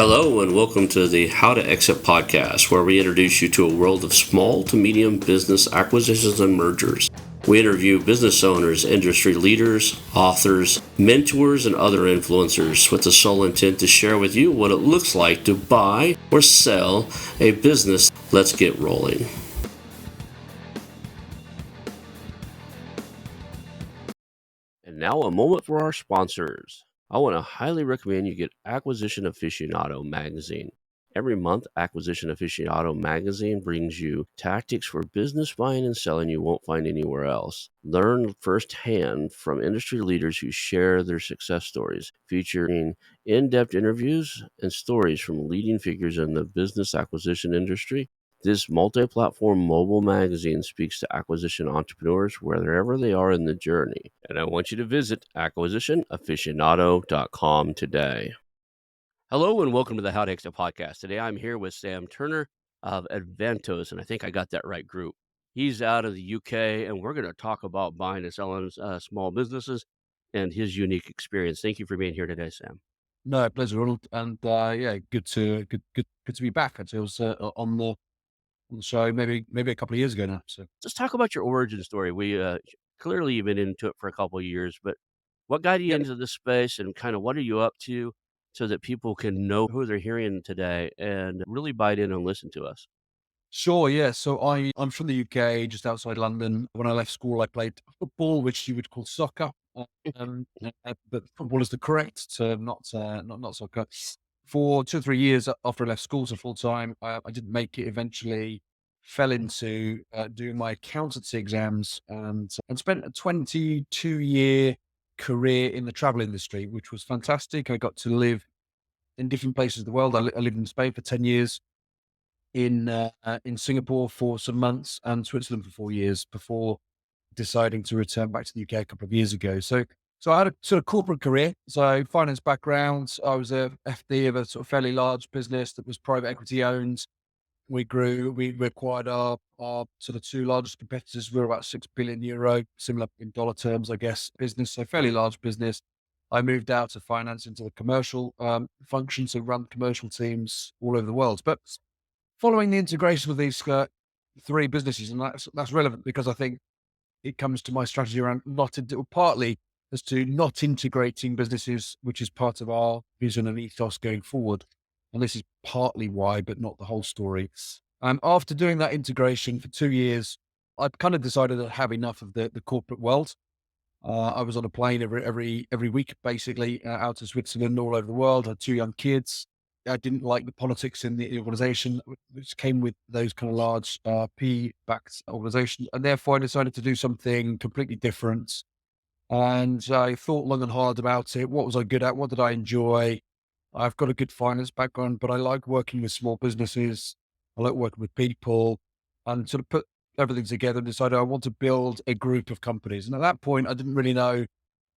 Hello, and welcome to the How to Exit podcast, where we introduce you to a world of small to medium business acquisitions and mergers. We interview business owners, industry leaders, authors, mentors, and other influencers with the sole intent to share with you what it looks like to buy or sell a business. Let's get rolling. And now a moment for our sponsors. I want to highly recommend you get Acquisition Aficionado magazine. Every month, Acquisition Aficionado magazine brings you tactics for business buying and selling you won't find anywhere else. Learn firsthand from industry leaders who share their success stories, featuring in-depth interviews and stories from leading figures in the business acquisition industry. This multi-platform mobile magazine speaks to acquisition entrepreneurs wherever they are in the journey. And I want you to visit acquisitionaficionado.com today. Hello and welcome to the How to Exit podcast. Today I'm here with Sam Turner of Advantos, and I think I got that right, group. He's out of the UK, and we're going to talk about buying and selling small businesses and his unique experience. Thank you for being here today, Sam. No, pleasure, Ronald, and good to be back. Actually, I was on the show maybe a couple of years ago now. So Let's talk about your origin story. We clearly you've been into it for a couple of years, but what got you yeah, into this space, and kind of what are you up to, so that people can know who they're hearing today and really bite in and listen to us? sure, yeah. So I'm from the UK, just outside London. When I left school, I played football, which you would call soccer, but football is the correct term, not soccer. For 2 or 3 years after I left school, so full time, I didn't make it. Eventually, fell into doing my accountancy exams, and spent a 22-year career in the travel industry, which was fantastic. I got to live in different places of the world. I lived in Spain for 10 years, in Singapore for some months, and Switzerland for 4 years before deciding to return back to the UK a couple of years ago. So I had a sort of corporate career. So finance background. I was a FD of a sort of fairly large business that was private equity owned. We grew. We acquired our sort of two largest competitors. We were about €6 billion, similar in dollar terms, I guess, business. So fairly large business. I moved out of finance into the commercial function, so run commercial teams all over the world. But following the integration of these three businesses, and that's relevant because I think it comes to my strategy around partly as to not integrating businesses, which is part of our vision and ethos going forward. And this is partly why, but not the whole story. After doing that integration for 2 years, I kind of decided to have enough of the corporate world. I was on a plane every week, basically, out to Switzerland, all over the world. I had 2 young kids. I didn't like the politics in the organization, which came with those kind of large P-backed organizations, and therefore I decided to do something completely different. And I thought long and hard about it. What was I good at? What did I enjoy? I've got a good finance background, but I like working with small businesses. I like working with people, and sort of put everything together and decided I want to build a group of companies. And at that point, I didn't really know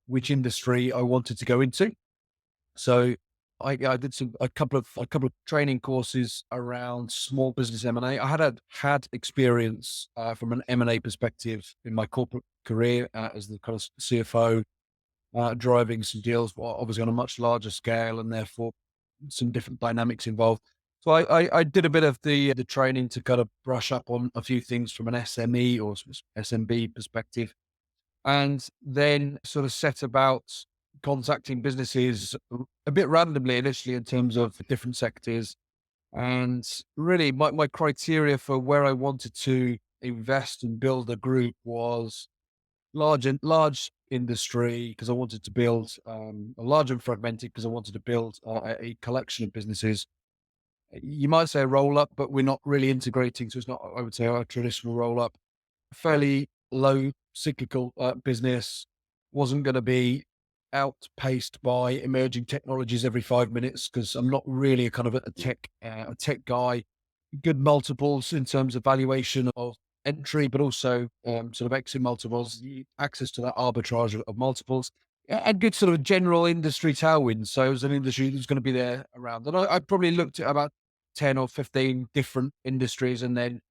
which industry I wanted to go into. So I did a couple of training courses around small business M&A. I had experience from an M&A perspective in my corporate career as the kind of CFO, driving some deals, obviously on a much larger scale, and therefore some different dynamics involved. So I did a bit of the training to kind of brush up on a few things from an SME or SMB perspective, and then sort of set about contacting businesses a bit randomly initially in terms of different sectors. And really my criteria for where I wanted to invest and build a group was large industry, because I wanted to build a large and fragmented, because I wanted to build a collection of businesses. You might say a roll up, but we're not really integrating. So it's not, I would say, a traditional roll up. Fairly low cyclical business, wasn't going to be outpaced by emerging technologies every 5 minutes, because I'm not really a kind of a tech guy. Good multiples in terms of valuation of entry, but also sort of exit multiples, access to that arbitrage of multiples, and good sort of general industry tailwinds. So it was an industry that's going to be there around. And I probably looked at about 10 or 15 different industries, and then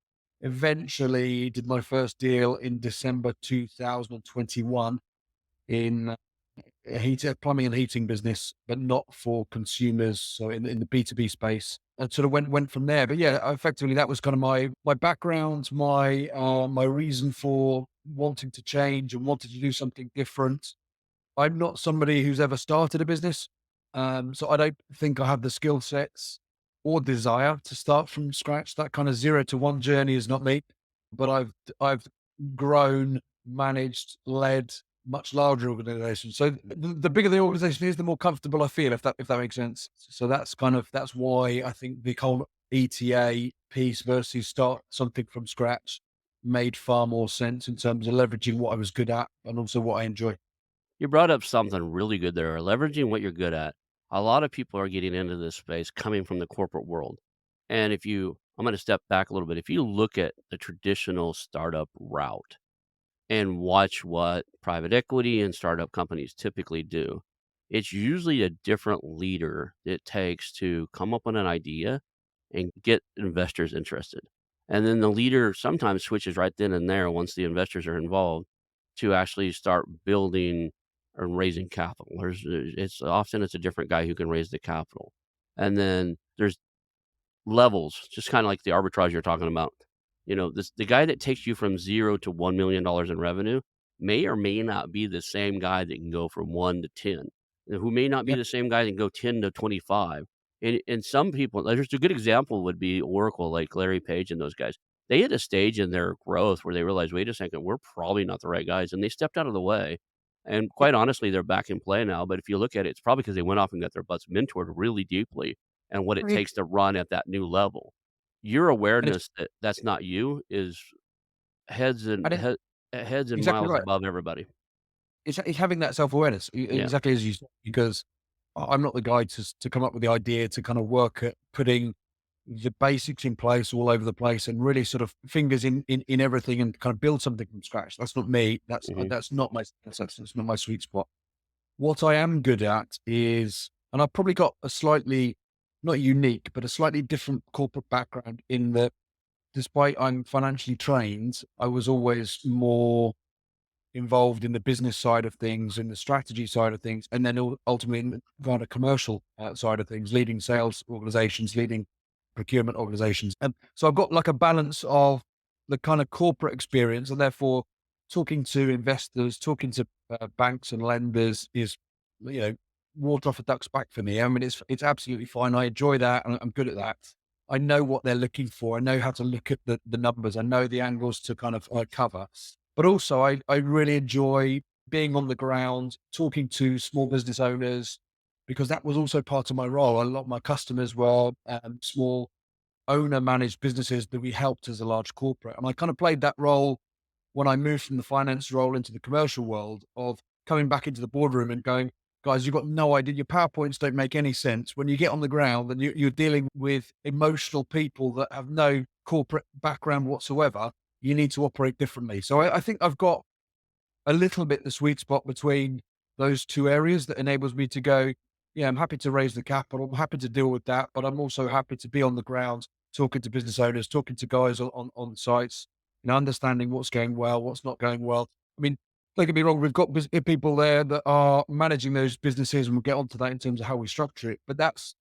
eventually did my first deal in December 2021 in plumbing and heating business, but not for consumers. So in the B2B space, and sort of went from there. But yeah, effectively that was kind of my background, my reason for wanting to change and wanting to do something different. I'm not somebody who's ever started a business. So I don't think I have the skill sets or desire to start from scratch. That kind of 0 to 1 journey is not me, but I've grown, managed, led much larger organizations. So the bigger the organization is, the more comfortable I feel, if that makes sense. So that's why I think the whole ETA piece versus start something from scratch made far more sense in terms of leveraging what I was good at and also what I enjoy. You brought up something really good there, leveraging what you're good at. A lot of people are getting into this space coming from the corporate world. And if you I'm gonna step back a little bit. If you look at the traditional startup route and watch what private equity and startup companies typically do, it's usually a different leader it takes to come up with an idea and get investors interested. And then the leader sometimes switches right then and there once the investors are involved to actually start building or raising capital. It's a different guy who can raise the capital. And then there's levels, just kinda like the arbitrage you're talking about. The guy that takes you from 0 to $1,000,000 in revenue may or may not be the same guy that can go from 1 to 10, and who may not be Yeah. the same guy that can go 10 to 25. And some people there's a good example would be Oracle, like Larry Page and those guys. They hit a stage in their growth where they realized, "Wait a second, we're probably not the right guys," and they stepped out of the way. And Yeah. quite honestly, they're back in play now, but if you look at it, it's probably because they went off and got their butts mentored really deeply and what it Right. takes to run at that new level. Your And it's awareness that that's not you is heads and and it heads and exactly miles right. above everybody. It's having that self-awareness, Yeah. exactly as you said, because I'm not the guy to come up with the idea to kind of work at putting the basics in place all over the place and really sort of fingers in everything and kind of build something from scratch. That's not me. Mhm. That's not my that's not my sweet spot. What I am good at is, and I've probably got a slightly not unique, but a slightly different corporate background in that despite I'm financially trained, I was always more involved in the business side of things, in the strategy side of things, and then ultimately in the kind of commercial side of things, leading sales organizations, leading procurement organizations. And so I've got like a balance of the kind of corporate experience, and therefore talking to investors, talking to banks and lenders is, you know, water off a duck's back for me. I mean, it's absolutely fine. I enjoy that, and I'm good at that. I know what they're looking for. I know how to look at the numbers. I know the angles to kind of cover. But also, I really enjoy being on the ground, talking to small business owners, because that was also part of my role. A lot of my customers were small owner managed businesses that we helped as a large corporate. And I kind of played that role when I moved from the finance role into the commercial world of coming back into the boardroom and going, guys, you've got no idea. Your PowerPoints don't make any sense. When you get on the ground and you're dealing with emotional people that have no corporate background whatsoever, you need to operate differently. So I think I've got a little bit the sweet spot between those two areas that enables me to go, yeah, I'm happy to raise the capital. I'm happy to deal with that, but I'm also happy to be on the ground, talking to business owners, talking to guys on sites, understanding what's going well, what's not going well. I mean, don't get me wrong, we've got people there that are managing those businesses, and we'll get onto that in terms of how we structure it. But that's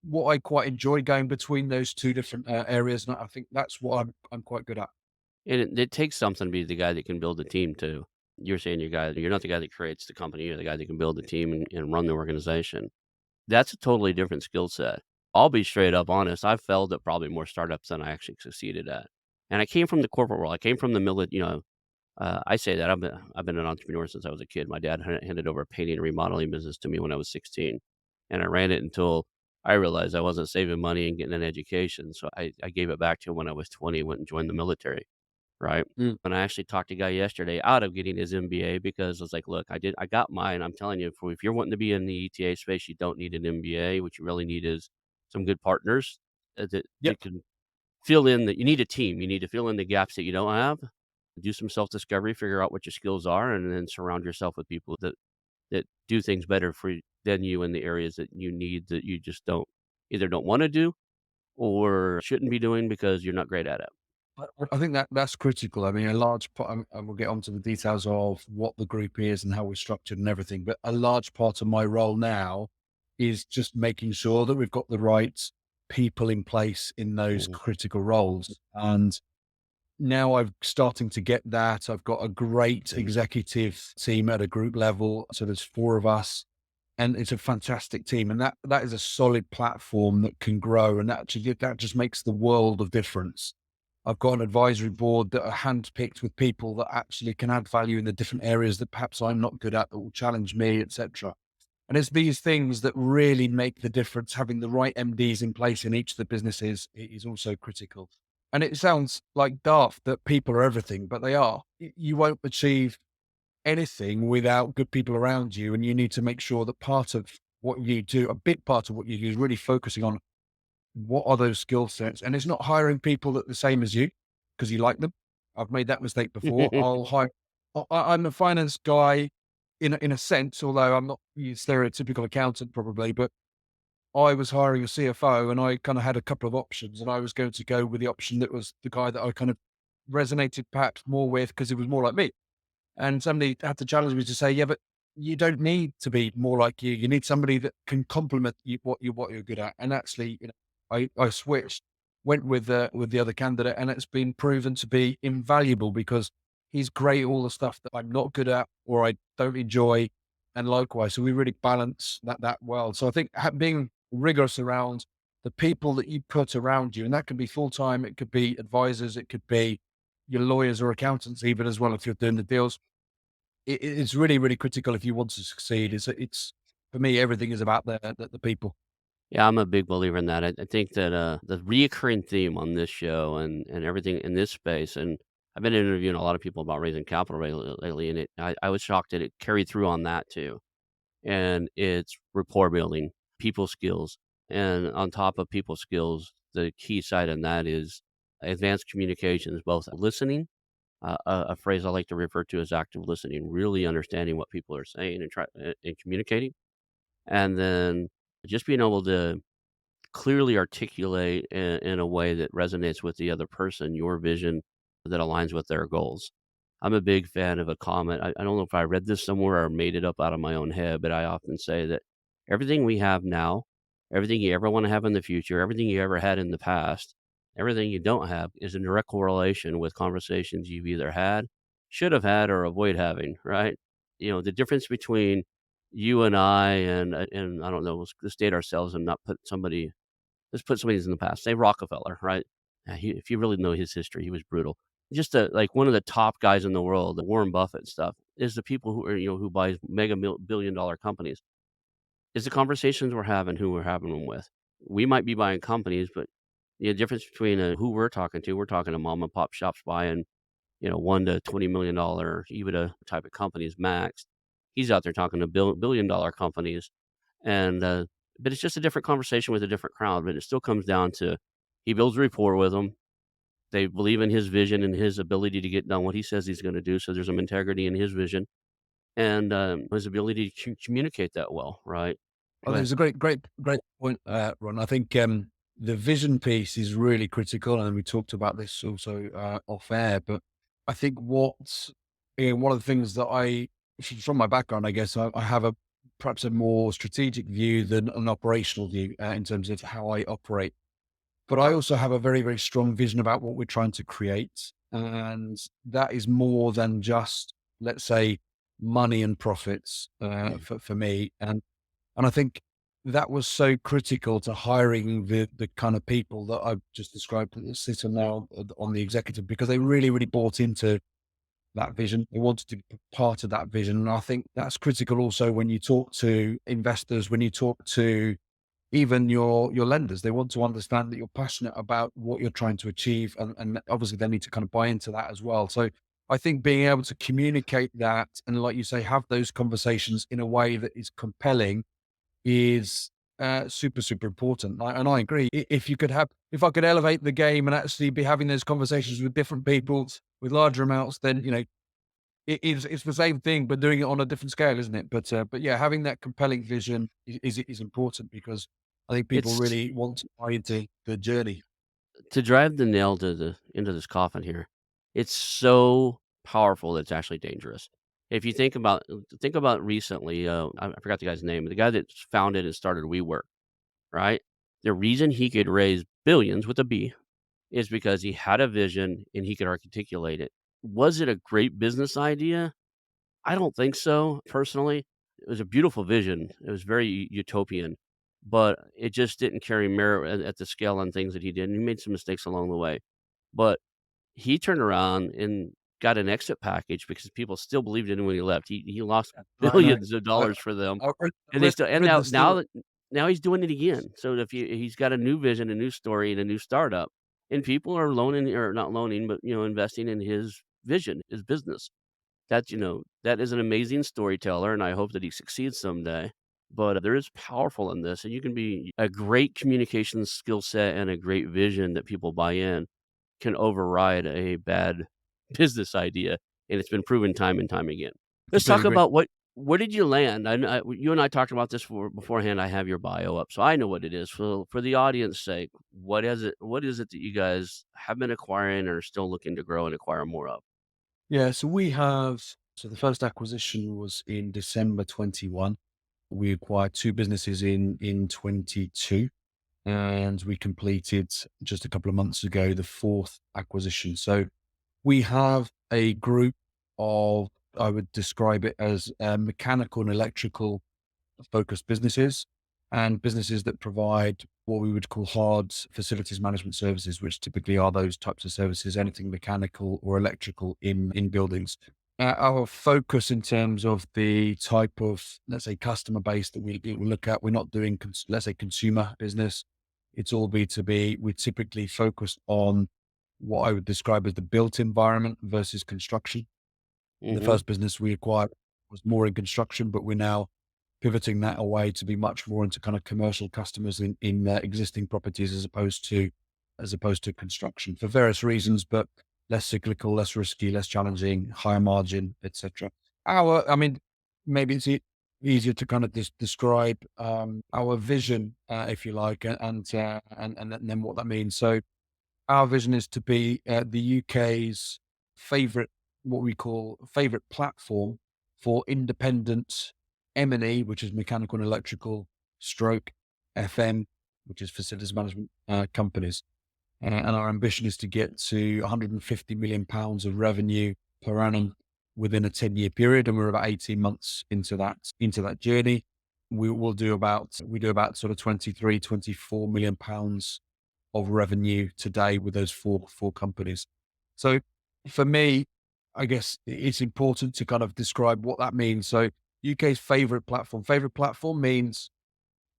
what I quite enjoy, going between those two different areas, and I think that's what I'm quite good at. And it takes something to be the guy that can build a team too. You're saying you're not the guy that creates the company, you're the guy that can build the team and run the organization. That's a totally different skill set. I'll be straight up honest, I've failed at probably more startups than I actually succeeded at. And I came from the corporate world. I came from the I say that I've been an entrepreneur since I was a kid. My dad handed over a painting and remodeling business to me when I was 16, and I ran it until I realized I wasn't saving money and getting an education, so I gave it back to him when I was 20, went and joined the military, right? Mm. And I actually talked to a guy yesterday out of getting his MBA because I was like, "Look, I got mine. I'm telling you, if you're wanting to be in the ETA space, you don't need an MBA. What you really need is some good partners that Yep. can fill in that you need a team. You need to fill in the gaps that you don't have, do some self-discovery, figure out what your skills are, and then surround yourself with people that do things better than you in the areas that you need that you just don't either don't wanna do or shouldn't be doing because you're not great at it. I think that's critical. I mean, a large part, and we'll get onto the details of what the group is and how we're structured and everything. But a large part of my role now is just making sure that we've got the right people in place in those Mhm. critical roles. And now I'm starting to get that. I've got a great executive team at a group level. So there's four of us, and it's a fantastic team. And that is a solid platform that can grow. And that just makes the world of difference. I've got an advisory board that are handpicked with people that actually can add value in the different areas that perhaps I'm not good at, that will challenge me, etc. And it's these things that really make the difference. Having the right MDs in place in each of the businesses is also critical. And it sounds like daft that people are everything, but they are. You won't achieve anything without good people around you. And you need to make sure that part of what you do, a big part of what you do, is really focusing on what are those skill sets. And it's not hiring people that are the same as you because you like them. I've made that mistake before. I'll hire, I'm a finance guy in a sense, although I'm not your stereotypical accountant probably, but I was hiring a CFO and I kind of had a couple of options and I was going to go with the option that was the guy that I kind of resonated perhaps more with because it was more like me. And somebody had to challenge me to say, yeah, but you don't need to be more like you. You need somebody that can complement you, what you're good at. And actually, I switched, went with the other candidate, and it's been proven to be invaluable because he's great at all the stuff that I'm not good at or I don't enjoy, and likewise. So we really balance that well. So I think being rigorous around the people that you put around you, and that can be full time, it could be advisors, it could be your lawyers or accountants, even as well if you're doing the deals. It's really, really critical if you want to succeed. It's for me, everything is about the people. Yeah, I'm a big believer in that. I think that the reoccurring theme on this show and everything in this space, and I've been interviewing a lot of people about raising capital lately, and I was shocked that it carried through on that too. And it's rapport building, people skills, and on top of people skills, the key side in that is advanced communications, both listening. A phrase I like to refer to as active listening, really understanding what people are saying and and communicating, and then just being able to clearly articulate in a way that resonates with the other person your vision that aligns with their goals. I'm a big fan of a comment. I don't know if I read this somewhere or made it up out of my own head, but I often say that everything we have now, everything you ever want to have in the future, everything you ever had in the past, everything you don't have is in direct correlation with conversations you've either had, should have had, or avoid having, right? The difference between you and I and I don't know, let's state ourselves and not put somebody. Let's put somebody in the past, say Rockefeller, right? If you really know his history, he was brutal. Just like one of the top guys in the world, the Warren Buffett stuff, is the people who are who buys billion-dollar companies. Is the conversations we're having, who we're having them with. We might be buying companies, but the difference between who we're talking to mom and pop shops buying 1 to $20 million EBITDA type of companies max. He's out there talking to billion-dollar companies, and, but it's just a different conversation with a different crowd, but it still comes down to he builds rapport with them. They believe in his vision and his ability to get done what he says he's gonna do, so there's some integrity in his vision and, his ability to communicate that well, right? Oh, Go ahead. there's a great point, Ron. I think the vision piece is really critical, and we talked about this also off air. But I think one of the things that from my background, I guess I have a perhaps a more strategic view than an operational view in terms of how I operate. But I also have a very, very strong vision about what we're trying to create. And that is more than just, let's say, money and profits for me. And I think that was so critical to hiring the kind of people that I've just described that sit on now on the executive, because they really, really bought into that vision. They wanted to be part of that vision. And I think that's critical also when you talk to investors, when you talk to even your lenders. They want to understand that you're passionate about what you're trying to achieve, and obviously they need to kind of buy into that as well. So I think being able to communicate that and, like you say, have those conversations in a way that is compelling is super, super important. And I agree. If I could elevate the game and actually be having those conversations with different people with larger amounts, then it's the same thing, but doing it on a different scale, isn't it? But yeah, having that compelling vision is important because I think people It's really want to buy into the journey. to drive the nail to the into this coffin here, it's so powerful that it's actually dangerous. If you think about recently, I forgot the guy's name, but the guy that founded and started WeWork, right? The reason he could raise billions with a B is because he had a vision and he could articulate it. Was it a great business idea? I don't think so, personally. It was a beautiful vision. It was very utopian, but it just didn't carry merit at the scale on things that he did, and he made some mistakes along the way. But he turned around and got an exit package because people still believed in him when he left. He lost I know. billions of I dollars for them, I read I and they read still I and read now the story. he's doing it again. So if he's got a new vision, a new story, and a new startup, and people are loaning or not loaning, but, investing in his vision, his business. That is an amazing storyteller, and I hope that he succeeds someday. But there is powerful in this, and you can be a great communication skill set and a great vision that people buy in can override a bad business idea, and it's been proven time and time again. Let's Completely talk agree. about where did you land? You and I talked about this beforehand. I have your bio up, so I know what it is. For the audience sake, what is it that you guys have been acquiring or are still looking to grow and acquire more of? Yeah, so the first acquisition was in December 21. We acquired 2 businesses in 22, and we completed just a couple of months ago the 4th acquisition. So we have a group of, I would describe it as, mechanical and electrical focused businesses and businesses that provide what we would call hard facilities management services, which typically are those types of services, anything mechanical or electrical in buildings. Our focus in terms of the type of, let's say, customer base that we look at, we're not doing, let's say, consumer business. It's all B2B. We typically focus on what I would describe as the built environment versus construction. The Mhm, first business we acquired was more in construction, but we're now pivoting that away to be much more into kind of commercial customers in existing properties as opposed to construction for various reasons, but less cyclical, less risky, less challenging, higher margin, etc. I mean, maybe it's easier to kind of describe our vision, if you like, and then what that means. So our vision is to be the UK's favorite, what we call favorite platform for independent M&E, which is mechanical and electrical, stroke FM, which is facilities management companies. And our ambition is to get to 150 million pounds of revenue per annum within a 10-year period. And we're about 18 months into that journey. We do about sort of 23, 24 million pounds of revenue today with those four companies. So for me, I guess it's important to kind of describe what that means. So UK's favorite platform. Favorite platform means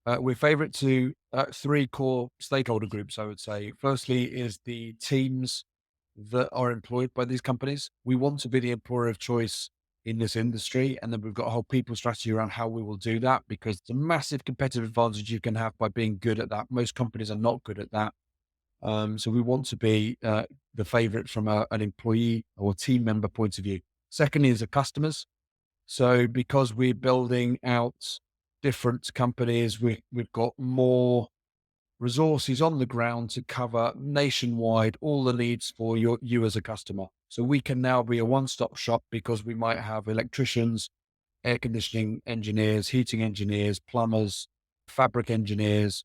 we're favorite to 3 core stakeholder groups, I would say. Firstly is the teams that are employed by these companies. We want to be the employer of choice in this industry. And then we've got a whole people strategy around how we will do that, because it's a massive competitive advantage you can have by being good at that. Most companies are not good at that. So we want to be the favorite from an employee or team member point of view. Secondly is the customers. So because we're building out different companies, we've got more resources on the ground to cover nationwide all the needs for you as a customer. So we can now be a one-stop shop because we might have electricians, air conditioning engineers, heating engineers, plumbers, fabric engineers,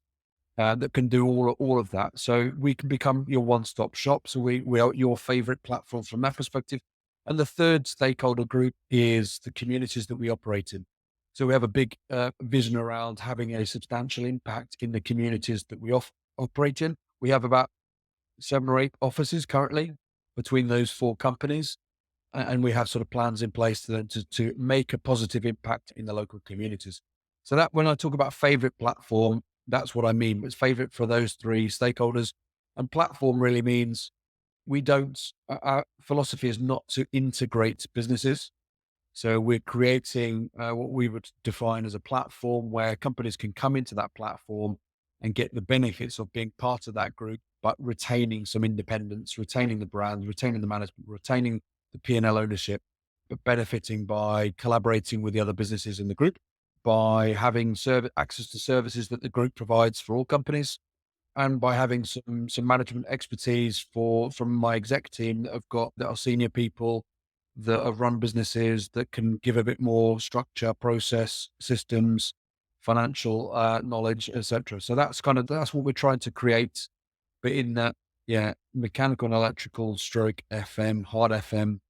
that can do all of that. So we can become your one-stop shop. So we are your favorite platform from that perspective. And the third stakeholder group is the communities that we operate in. So we have a big vision around having a substantial impact in the communities that we operate in. We have about 7 or 8 offices currently between those 4 companies, and we have sort of plans in place to make a positive impact in the local communities. So that when I talk about favorite platform, that's what I mean. It's favorite for those 3 stakeholders, and platform really means we don't. Our philosophy is not to integrate businesses. So we're creating what we would define as a platform where companies can come into that platform and get the benefits of being part of that group, but retaining some independence, retaining the brand, retaining the management, retaining the P&L ownership, but benefiting by collaborating with the other businesses in the group, by having access to services that the group provides for all companies, and by having some management expertise from my exec team that are senior people that have run businesses that can give a bit more structure, process, systems, financial knowledge, etc. So that's what we're trying to create, but in that, yeah, mechanical and electrical stroke FM, hard FM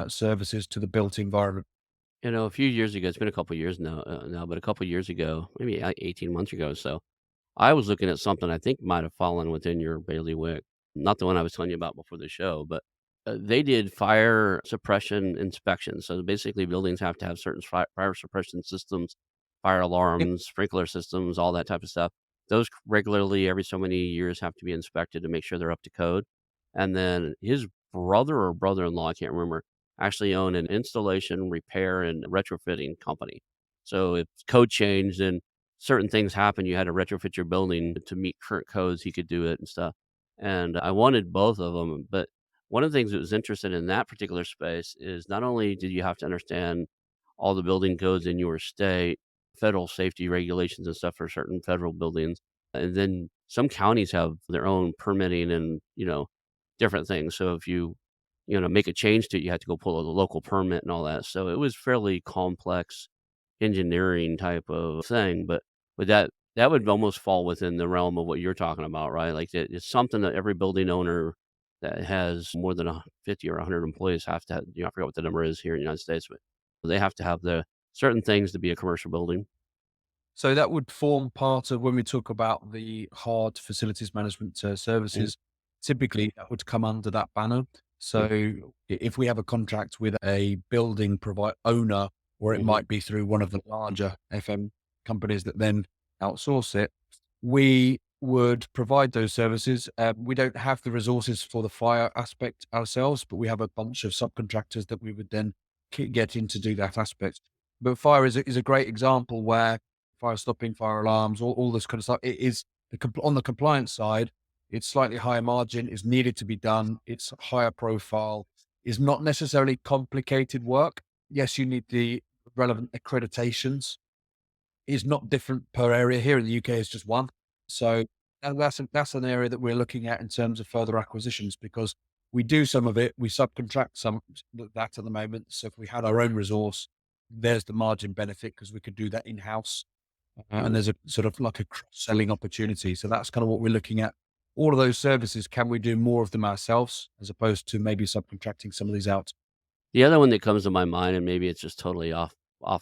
services to the built environment. A few years ago, it's been a couple years now, but a couple years ago, maybe 18 months ago or so, I was looking at something I think might have fallen within your bailiwick, not the one I was telling you about before the show, but they did fire suppression inspections. So basically, buildings have to have certain fire suppression systems, fire Yep. alarms, sprinkler systems, all that type of stuff. Those regularly, every so many years, have to be inspected to make sure they're up to code. And then his brother or brother in law, I can't remember, actually owned an installation, repair, and retrofitting company. So if code changed and certain things happened, you had to retrofit your building to meet current codes, he could do it and stuff. And I wanted both of them, but one of the things that was interesting in that particular space is not only did you have to understand all the building codes in your state, federal safety regulations and stuff for certain federal buildings, and then some counties have their own permitting and, different things. So if you make a change to it, you had to go pull a local permit and all that. So it was fairly complex engineering type of thing, but that would almost fall within the realm of what you're talking about, right? Like, it's something that every building owner that has more than 50 or 100 employees have to have, I forgot what the number is here in the United States, but they have to have the certain things to be a commercial building. So that would form part of when we talk about the hard facilities management Mhm, services. Typically, that would come under that banner. So mhm, if we have a contract with a building provider owner, or it mhm, might be through one of the larger FM companies that then outsource it, we would provide those services. We don't have the resources for the fire aspect ourselves, but we have a bunch of subcontractors that we would then get in to do that aspect. But fire is a great example where fire stopping, fire alarms, all this kind of stuff. It is on the compliance side, it's slightly higher margin, is needed to be done, it's higher profile, is not necessarily complicated work. Yes, you need the relevant accreditations, is not different per area. Here in the UK, it's just one. So that's an area that we're looking at in terms of further acquisitions, because we do some of it, we subcontract some that at the moment. So if we had our own resource, there's the margin benefit because we could do that in house, and mhm. there's a sort of like a cross-selling opportunity. So that's kind of what we're looking at. All of those services, can we do more of them ourselves as opposed to maybe subcontracting some of these out? The other one that comes to my mind, and maybe it's just totally off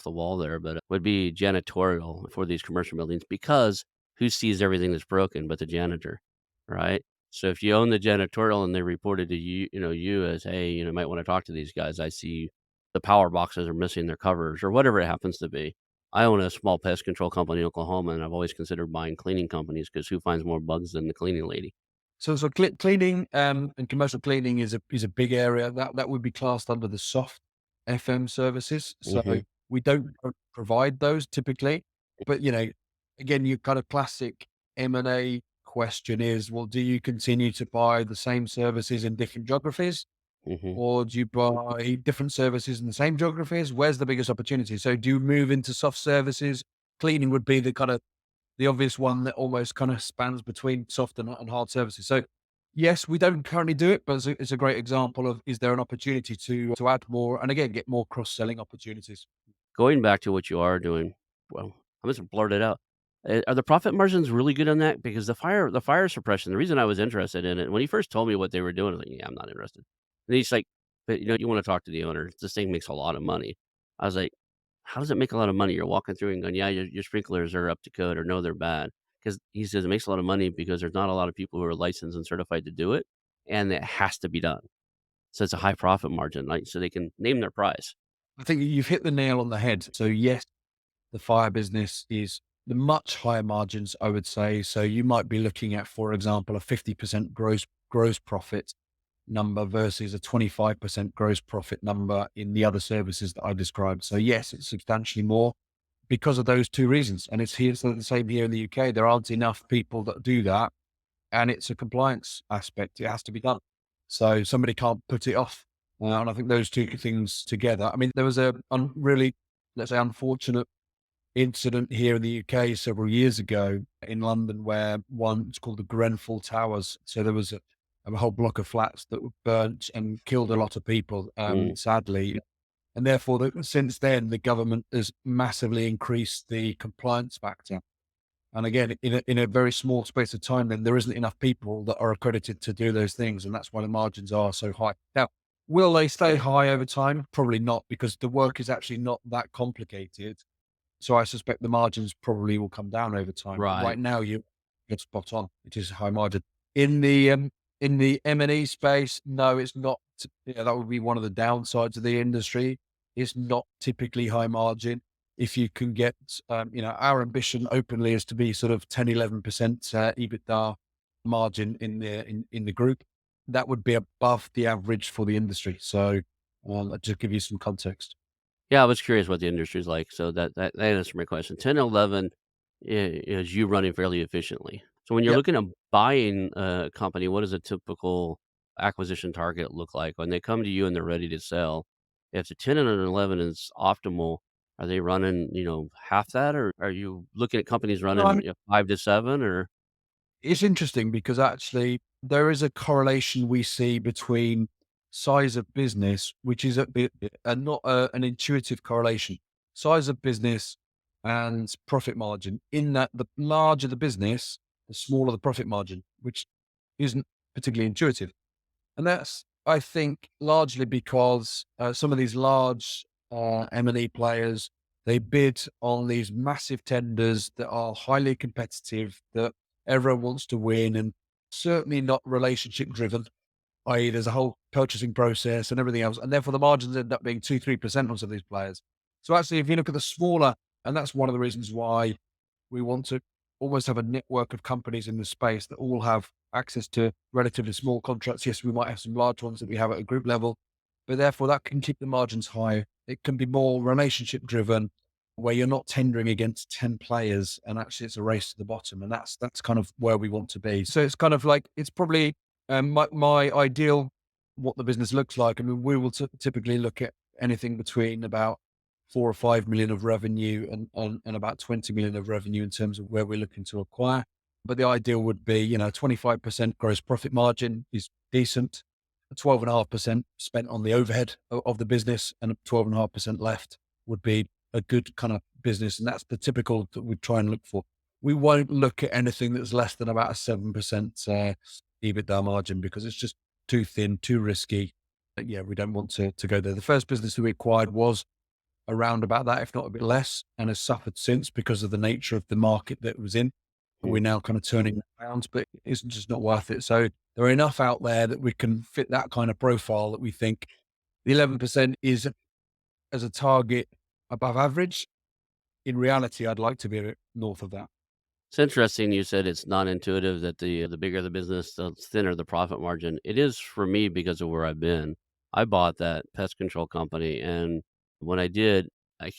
the wall there, but would be janitorial for these commercial buildings, because who sees everything that's broken but the janitor, right? So if you own the janitorial and they reported to you as, hey, might want to talk to these guys. I see the power boxes are missing their covers or whatever it happens to be. I own a small pest control company in Oklahoma, and I've always considered buying cleaning companies because who finds more bugs than the cleaning lady? So cleaning, and commercial cleaning is a big area that would be classed under the soft FM services. So Hmm. we don't provide those typically, but again, your kind of classic M&A question is, well, do you continue to buy the same services in different geographies, Hmm. or do you buy different services in the same geographies? Where's the biggest opportunity? So do you move into soft services? Cleaning would be the obvious one that almost kind of spans between soft and hard services. So yes, we don't currently do it, but it's a great example of, is there an opportunity to add more and again get more cross selling opportunities? Going back to what you are doing, well, I'm just gonna blurt it out. Are the profit margins really good on that? Because the fire suppression, the reason I was interested in it, when he first told me what they were doing, I was like, "Yeah, I'm not interested." And he's like, "But, you wanna talk to the owner. This thing makes a lot of money." I was like, "How does it make a lot of money?" You're walking through and going, "Yeah, your sprinklers are up to code," or, "No, they're bad." Because he says it makes a lot of money because there's not a lot of people who are licensed and certified to do it, and it has to be done. So it's a high profit margin, like, so they can name their price. I think you've hit the nail on the head. So yes, the fire business is the much higher margins, I would say. So you might be looking at, for example, a 50% gross profit number versus a 25% gross profit number in the other services that I described. So yes, it's substantially more because of those two reasons. And it's the same here in the UK. There aren't enough people that do that, and it's a compliance aspect. It has to be done. So somebody can't put it off. And I think those two things together. I mean, there was a really, let's say, unfortunate incident here in the UK several years ago in London where it's called the Grenfell Towers. So there was a whole block of flats that were burnt and killed a lot of people, Mm, sadly. And therefore, since then, the government has massively increased the compliance factor. And again, in a very small space of time, then there isn't enough people that are accredited to do those things. And that's why the margins are so high. Now, will they stay high over time? Probably not, because the work is actually not that complicated. So I suspect the margins probably will come down over time. But right. right now, you're spot on. It is high margin. In the M&E space, no, it's not. Yeah, that would be one of the downsides of the industry. It's not typically high margin. If you can get, our ambition openly is to be sort of 10, 11% EBITDA margin in the group. That would be above the average for the industry. So, just give you some context. Yeah, I was curious what the industry is like, so that answered my question. 10, 11 is you running fairly efficiently. So when you're Yep. looking at buying a company, what does a typical acquisition target look like? When they come to you and they're ready to sell, if the 10 and an 11 is optimal, are they running, half that, or are you looking at companies running, 5 to 7 or It's interesting because actually there is a correlation we see between size of business, which is a bit not an intuitive correlation. Size of business and profit margin. In that, the larger the business, the smaller the profit margin, which isn't particularly intuitive. And that's, I think, largely because some of these large M&E players, they bid on these massive tenders that are highly competitive, that everyone wants to win, and certainly not relationship driven, i.e., there's a whole purchasing process and everything else. And therefore, the margins end up being 2-3% on some of these players. So, actually, if you look at the smaller, and that's one of the reasons why we want to almost have a network of companies in the space that all have access to relatively small contracts. Yes, we might have some large ones that we have at a group level, but therefore that can keep the margins high. It can be more relationship driven, where you're not tendering against 10 players and actually it's a race to the bottom. And that's kind of where we want to be. So it's kind of like, it's probably my ideal, what the business looks like. I mean, we will typically look at anything between about 4 or 5 million of revenue and about 20 million of revenue in terms of where we're looking to acquire. But the ideal would be, 25% gross profit margin is decent, 12.5% spent on the overhead of the business, and 12.5% left would be a good kind of business. And that's the typical that we try and look for. We won't look at anything that's less than about a 7% EBITDA margin because it's just too thin, too risky. Yeah, we don't want to go there. The first business that we acquired was around about that, if not a bit less, and has suffered since because of the nature of the market that it was in. We're now kind of turning that around, but it's just not worth it. So there are enough out there that we can fit that kind of profile that we think the 11% is as a target above average. In reality, I'd like to be a bit north of that. It's interesting you said it's non-intuitive that the bigger the business, the thinner the profit margin. It is for me because of where I've been. I bought that pest control company, and when I did, I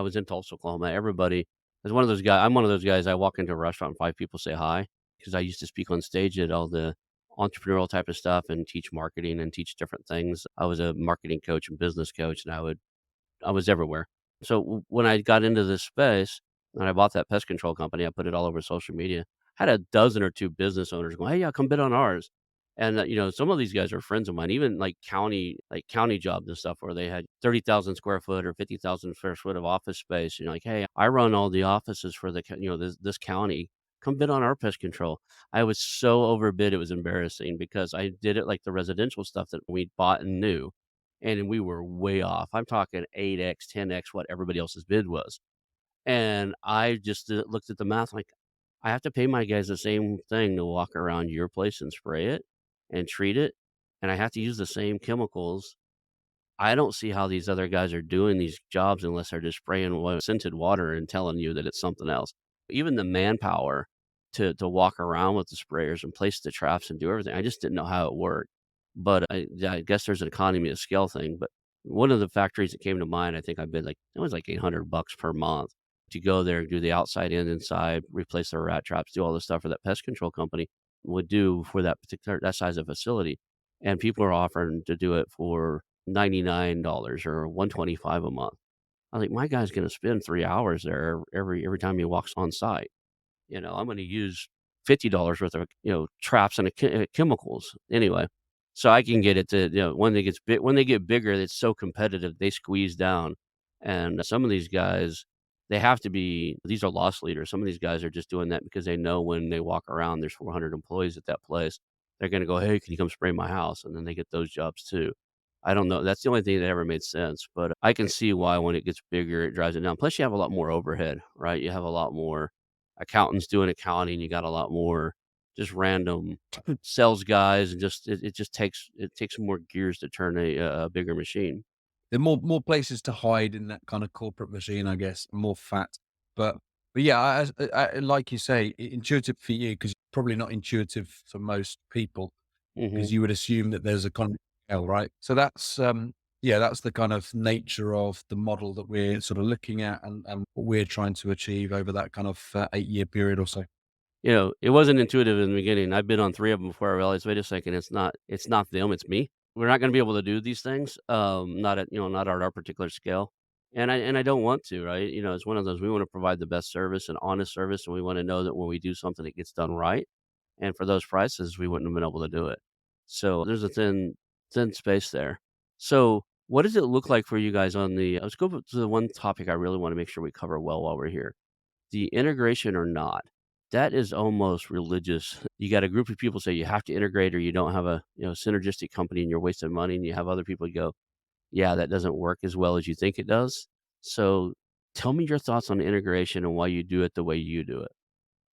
was in Tulsa, Oklahoma. Everybody is one of those guys. I'm one of those guys. I walk into a restaurant and 5 people say hi because I used to speak on stage at all the entrepreneurial type of stuff and teach marketing and teach different things. I was a marketing coach and business coach, and I was everywhere. So when I got into this space and I bought that pest control company, I put it all over social media. I had a dozen or 2 business owners going, "Hey, yeah, come bid on ours." And, some of these guys are friends of mine, even like county jobs and stuff where they had 30,000 square foot or 50,000 square foot of office space. Like, "Hey, I run all the offices for this county. Come bid on our pest control." I was so overbid, it was embarrassing because I did it like the residential stuff that we bought and knew and we were way off. I'm talking 8x, 10x what everybody else's bid was. And I just looked at the math like, I have to pay my guys the same thing to walk around your place and spray it and treat it. And I have to use the same chemicals. I don't see how these other guys are doing these jobs unless they're just spraying scented water and telling you that it's something else. Even the manpower to walk around with the sprayers and place the traps and do everything, I just didn't know how it worked. But I guess there's an economy of scale thing. But one of the factories that came to mind, I think I bid like it was like $800 per month to go there, do the outside and inside, replace the rat traps, do all the stuff for that pest control company would do for that size of facility. And people are offering to do it for $99 or $125 a month. I was like, my guy's going to spend 3 hours there every time he walks on site. I'm gonna use $50 worth of, traps and chemicals anyway, so I can get it to, when they get bigger, it's so competitive, they squeeze down, and some of these guys, these are loss leaders. Some of these guys are just doing that because they know when they walk around, there's 400 employees at that place. They're gonna go, "Hey, can you come spray my house?" And then they get those jobs too. I don't know, that's the only thing that ever made sense, but I can see why when it gets bigger, it drives it down. Plus, you have a lot more overhead, right? You have a lot more accountants doing accounting, you got a lot more just random sales guys, and it takes more gears to turn a bigger machine. There are more places to hide in that kind of corporate machine, I guess, more fat. But but yeah, like you say, intuitive for you because probably not intuitive for most people Mhm. because you would assume that there's a kind of scale, right? So yeah, that's the kind of nature of the model that we're sort of looking at and what we're trying to achieve over that kind of 8-year period or so. It wasn't intuitive in the beginning. I've been on 3 of them before I realized, "Wait a second, it's not them, it's me." We're not gonna be able to do these things, not at our particular scale, and I don't want to, right? It's one of those, we wanna provide the best service and honest service, and we wanna know that when we do something, it gets done right, and for those prices, we wouldn't have been able to do it. So, there's a thin space there. So, what does it look like for you guys on the let's go to the one topic I really wanna make sure we cover well while we're here. The integration or not, that is almost religious. You got a group of people say you have to integrate or you don't have a, synergistic company and you're wasting money, and you have other people go, "Yeah, that doesn't work as well as you think it does." So, tell me your thoughts on integration and why you do it the way you do it.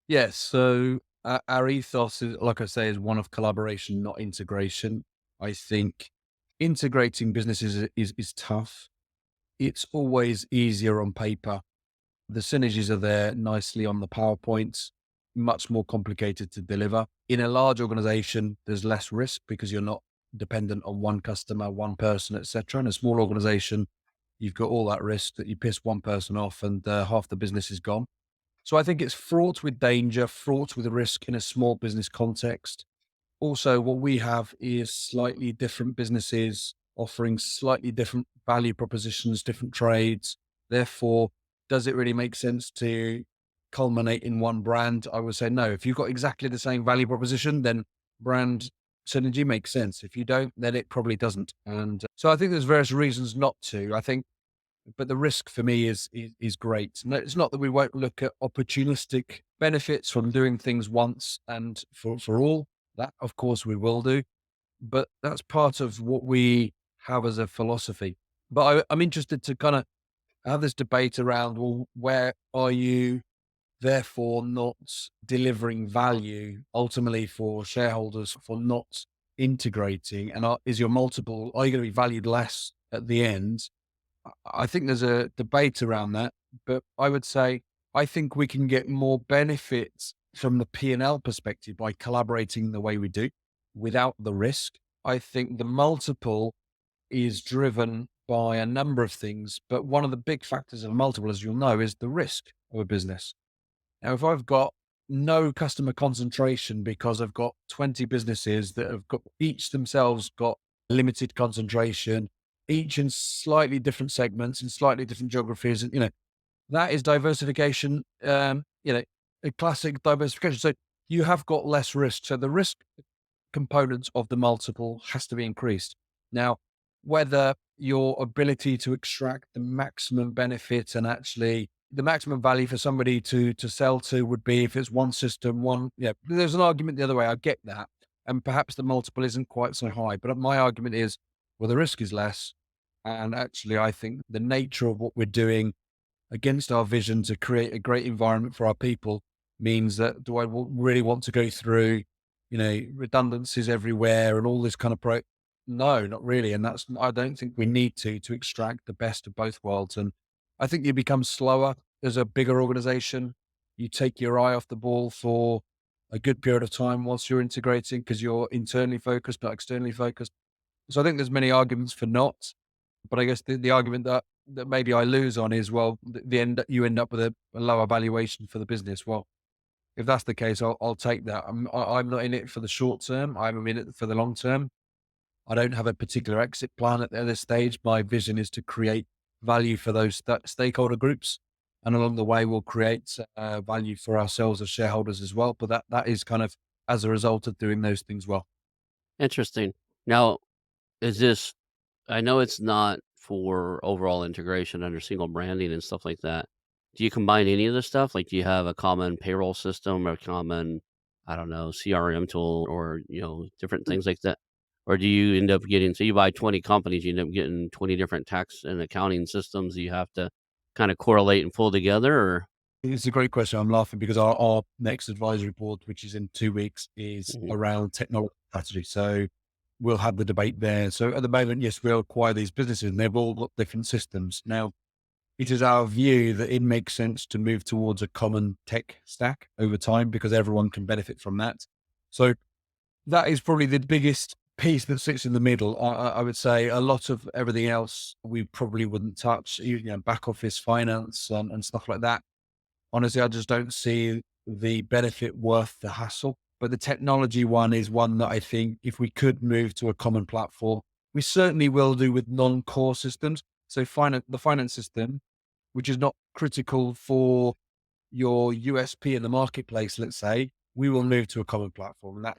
Yes. So our ethos is, like I say, is one of collaboration, not integration. I think integrating businesses is tough. It's always easier on paper. The synergies are there nicely on the PowerPoints, much more complicated to deliver. In a large organization, there's less risk because you're not dependent on one customer, one person, etc. In a small organization, you've got all that risk that you piss one person off and half the business is gone. So I think it's fraught with danger, fraught with risk in a small business context. Also, what we have is slightly different businesses offering slightly different value propositions, different trades. Therefore, does it really make sense to culminate in one brand? I would say no. If you've got exactly the same value proposition, then brand synergy makes sense. If you don't, then it probably doesn't. And so I think there's various reasons not to. I think but the risk for me is great. No, it's not that we won't look at opportunistic benefits from doing things once and for all. That, of course, we will do, but that's part of what we have as a philosophy. But I'm interested to kind of have this debate around, well, where are you therefore not delivering value ultimately for shareholders for not integrating? And is your multiple, are you going to be valued less at the end? I think there's a debate around that, but I would say I think we can get more benefits from the P&L perspective by collaborating the way we do without the risk. I think the multiple is driven by a number of things, but one of the big factors of multiple, as you'll know, is the risk of a business. Now, if I've got no customer concentration because I've got 20 businesses that have got each themselves got limited concentration, each in slightly different segments in slightly different geographies, and that is diversification. A classic diversification. So you have got less risk. So the risk components of the multiple has to be increased. Now, whether your ability to extract the maximum benefit and actually the maximum value for somebody to sell to would be if it's one system, one, there's an argument the other way. I get that. And perhaps the multiple isn't quite so high. But my argument is, well, the risk is less. And actually, I think the nature of what we're doing against our vision to create a great environment for our people means that do I really want to go through, redundancies everywhere and all this kind of no, not really. And I don't think we need to extract the best of both worlds. And I think you become slower as a bigger organization. You take your eye off the ball for a good period of time whilst you're integrating because you're internally focused, not externally focused. So I think there's many arguments for not, but I guess the argument that maybe I lose on is, well, you end up with a lower valuation for the business. Well, if that's the case, I'll take that. I'm not in it for the short term. I'm in it for the long term. I don't have a particular exit plan at this stage. My vision is to create value for those stakeholder groups. And along the way, we'll create value for ourselves as shareholders as well. But that is kind of as a result of doing those things well. Interesting. Now, is this I know it's not for overall integration under single branding and stuff like that. Do you combine any of this stuff? Like, do you have a common payroll system or common, I don't know, CRM tool or, different things like that? Or do you end up getting so you buy 20 companies, you end up getting 20 different tax and accounting systems you have to kinda correlate and pull together or It's a great question. I'm laughing because our next advisory board, which is in 2 weeks, is Mhm, around technology strategy. So we'll have the debate there. So at the moment, yes, we'll acquire these businesses and they've all got different systems. Now, it is our view that it makes sense to move towards a common tech stack over time because everyone can benefit from that. So that is probably the biggest piece that sits in the middle. I would say a lot of everything else we probably wouldn't touch, back office finance and stuff like that. Honestly, I just don't see the benefit worth the hassle. But the technology one is one that I think if we could move to a common platform, we certainly will do with non-core systems. So the finance system, which is not critical for your USP in the marketplace, let's say, we will move to a common platform. And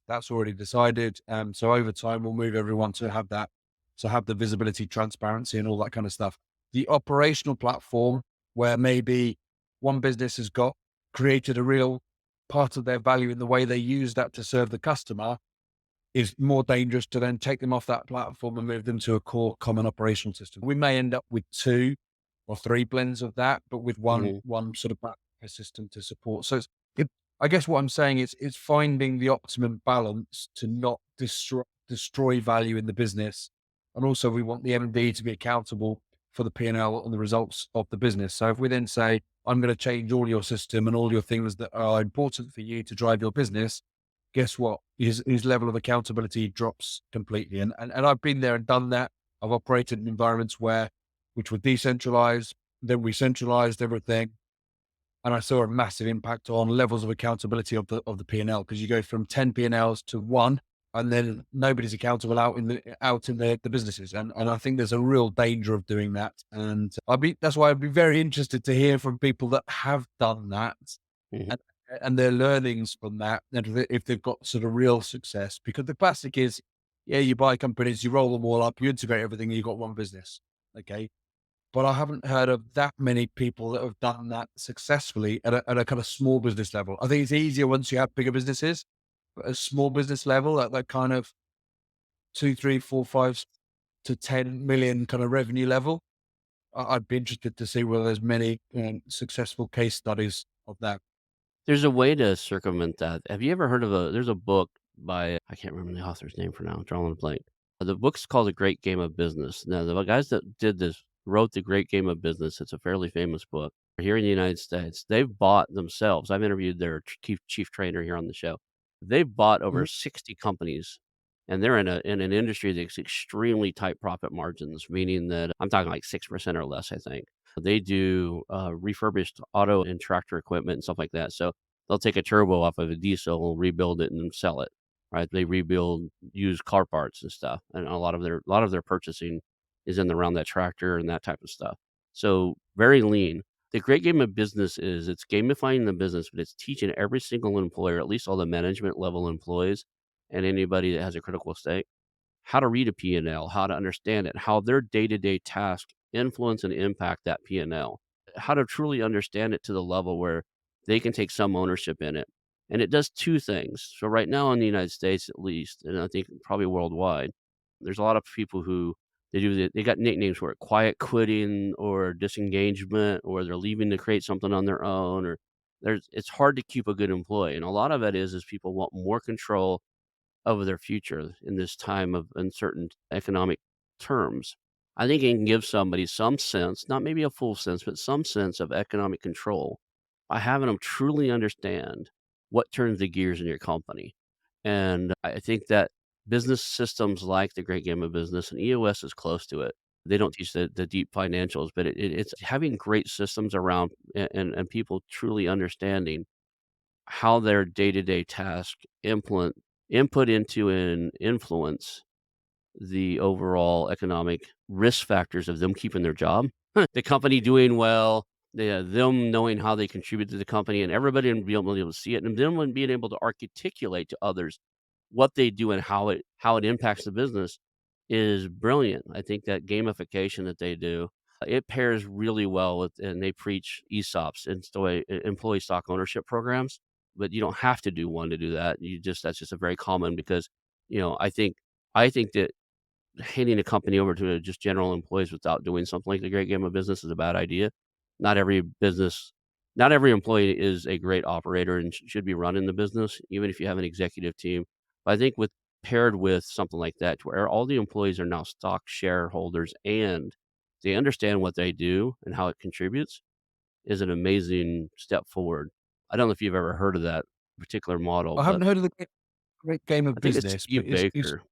that's already decided. So over time we'll move everyone to have that, to have the visibility, transparency, and all that kind of stuff. The operational platform where maybe one business has got created a real part of their value in the way they use that to serve the customer is more dangerous to then take them off that platform and move them to a core common operational system. We may end up with 2 or 3 blends of that, but with mhm. one sort of back system to support. So I guess what I'm saying is finding the optimum balance to not destroy value in the business, and also we want the MD to be accountable for the P&L and the results of the business. So if we then say, I'm going to change all your system and all your things that are important for you to drive your business, guess what? His level of accountability drops completely. And I've been there and done that. I've operated in environments which were decentralized, then we centralized everything. And I saw a massive impact on levels of accountability of the P&L because you go from 10 P&Ls to one, and then nobody's accountable out in the businesses. And I think there's a real danger of doing that. And that's why I'd be very interested to hear from people that have done that Mhm. and and their learnings from that, and if they've got sort of real success. Because the classic is, yeah, you buy companies, you roll them all up, you integrate everything, and you've got one business. Okay. But I haven't heard of that many people that have done that successfully at a kind of small business level. I think it's easier once you have bigger businesses, but at a small business level, at that kind of two, three, four, 5 to 10 million kind of revenue level, I'd be interested to see whether there's many successful case studies of that. There's a way to circumvent that. Have you ever heard of there's a book by I can't remember the author's name for now, I'm drawing a blank. The book's called The Great Game of Business. Now, the guys that did this wrote The Great Game of Business. It's a fairly famous book here in the United States. They've bought themselves. I've interviewed their chief trainer here on the show. They've bought over Mhm. 60 companies, and they're in an industry that's extremely tight profit margins, meaning that I'm talking like 6% or less, I think. They do refurbished auto and tractor equipment and stuff like that. So they'll take a turbo off of a diesel, rebuild it, and sell it. Right? They rebuild used car parts and stuff, and a lot of their purchasing is in around that tractor and that type of stuff. So very lean. The great game of business is it's gamifying the business, but it's teaching every single employer, at least all the management level employees, and anybody that has a critical stake, how to read a P&L, how to understand it, how their day-to-day tasks influence and impact that P&L, how to truly understand it to the level where they can take some ownership in it. And it does 2 things. So right now in the United States at least, and I think probably worldwide, there's a lot of people who they got nicknames for it, quiet quitting or disengagement, or they're leaving to create something on their own, or it's hard to keep a good employee. And a lot of it is people want more control of their future in this time of uncertain economic terms. I think it can give somebody some sense, not maybe a full sense, but some sense of economic control by having them truly understand what turns the gears in your company. And I think that business systems like the Great Game of Business and EOS is close to it. They don't teach the deep financials, but it's having great systems around and people truly understanding how their day-to-day task input into an influence the overall economic risk factors of them keeping their job, the company doing well, them knowing how they contribute to the company, and everybody being able to see it, and them being able to articulate to others what they do and how it impacts the business is brilliant. I think that gamification that they do, it pairs really well with, and they preach ESOPs, and employee stock ownership programs, but you don't have to do one to do that. That's just a very common because, I think that handing a company over to just general employees without doing something like the great game of business is a bad idea. Not every business not every employee is a great operator and should be running the business, even if you have an executive team. But I think with paired with something like that, to where all the employees are now stock shareholders and they understand what they do and how it contributes, is an amazing step forward. I don't know if you've ever heard of that particular model, I but haven't heard of the great game I of think it's business, but Steve Baker.